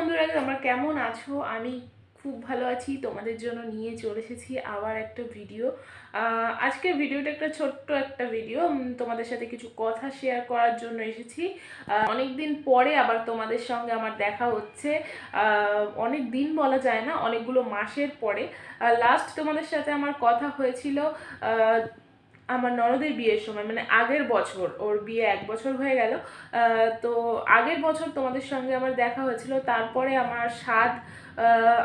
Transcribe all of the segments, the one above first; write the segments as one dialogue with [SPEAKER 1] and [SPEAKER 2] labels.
[SPEAKER 1] বন্ধুরা, তোমরা কেমন আছো? আমি খুব ভালো আছি। তোমাদের জন্য নিয়ে চলে এসেছি আবার একটা ভিডিও। আজকের ভিডিওটা একটা ছোট্ট একটা ভিডিও, তোমাদের সাথে কিছু কথা শেয়ার করার জন্য এসেছি। অনেক দিন পরে আবার তোমাদের সঙ্গে আমার দেখা হচ্ছে। অনেক দিন বলা যায় না, অনেকগুলো মাসের পরে। লাস্ট তোমাদের সাথে আমার কথা হয়েছিল আমার ননদের বিয়ের সময়, মানে আগের বছর। ওর বিয়ে 1 বছর হয়ে গেল। তো আগের বছর তোমাদের সঙ্গে আমার দেখা হয়েছিল। তারপরে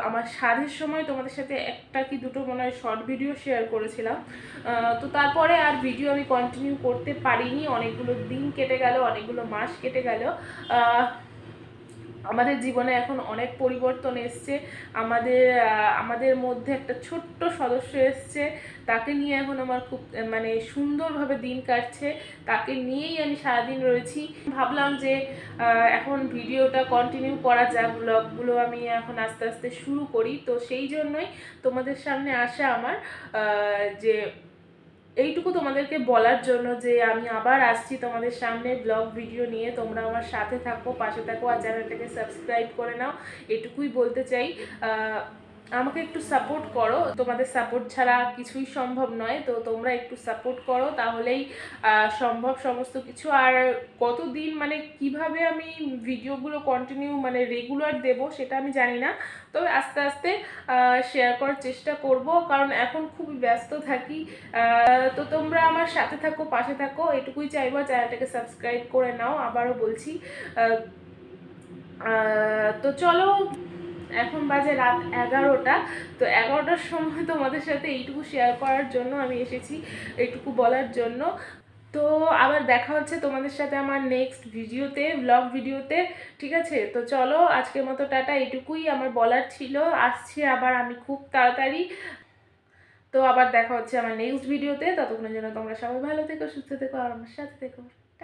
[SPEAKER 1] আমার স্বাদের সময় তোমাদের সাথে একটা কি দুটো মনে হয় শর্ট ভিডিও শেয়ার করেছিলাম। তো তারপরে আর ভিডিও আমি কন্টিনিউ করতে পারিনি। অনেকগুলো দিন কেটে গেল, অনেকগুলো মাস কেটে গেল। আমাদের জীবনে এখন অনেক পরিবর্তন এসছে। আমাদের মধ্যে একটা ছোট্ট সদস্য এসছে। তাকে নিয়ে এখন আমার খুব মানে সুন্দরভাবে দিন কাটছে। তাকে নিয়েই আমি সারাদিন রয়েছি। ভাবলাম যে এখন ভিডিওটা কন্টিনিউ করা যাক, ব্লগগুলো আমি এখন আস্তে আস্তে শুরু করি। তো সেই জন্যই তোমাদের সামনে আসা আমার, যে এইটুকু তোমাদেরকে বলার জন্য যে আমি আবার আসছি তোমাদের সামনে ব্লগ ভিডিও নিয়ে। তোমরা আমার সাথে থাকো, পাশে থাকো, আর চ্যানেলটাকে সাবস্ক্রাইব করে নাও, এটুকুই বলতে চাই। আমাকে একটু সাপোর্ট করো, তোমাদের সাপোর্ট ছাড়া কিছুই সম্ভব নয়। তো তোমরা একটু সাপোর্ট করো, তাহলেই সম্ভব সমস্ত কিছু। আর কতদিন মানে কিভাবে আমি ভিডিওগুলো কন্টিনিউ মানে রেগুলার দেব সেটা আমি জানি না, তবে আস্তে আস্তে শেয়ার করার চেষ্টা করব, কারণ এখন খুবই ব্যস্ত থাকি। তো তোমরা আমার সাথে থাকো, পাশে থাকো, এটুকুই চাইবো। চ্যানেলটাকে সাবস্ক্রাইব করে নাও, আবারও বলছি। তো চলো, এখন বাজে রাত 11টা। তো 11টার সময় তোমাদের সাথে এইটুকু শেয়ার করার জন্য আমি এসেছি, এইটুকু বলার জন্য। তো আবার দেখা হচ্ছে তোমাদের সাথে আমার নেক্সট ভিডিওতে, ব্লগ ভিডিওতে। ঠিক আছে, তো চলো আজকের মতো টাটা। এইটুকুই আমার বলার ছিল। আসছি আবার আমি খুব তাড়াতাড়ি। তো আবার দেখা হচ্ছে আমার নেক্সট ভিডিওতে। ততক্ষণের জন্য তোমরা সবাই ভালো থেকো, সুস্থ থেকো, আর আমার সাথে থেকো।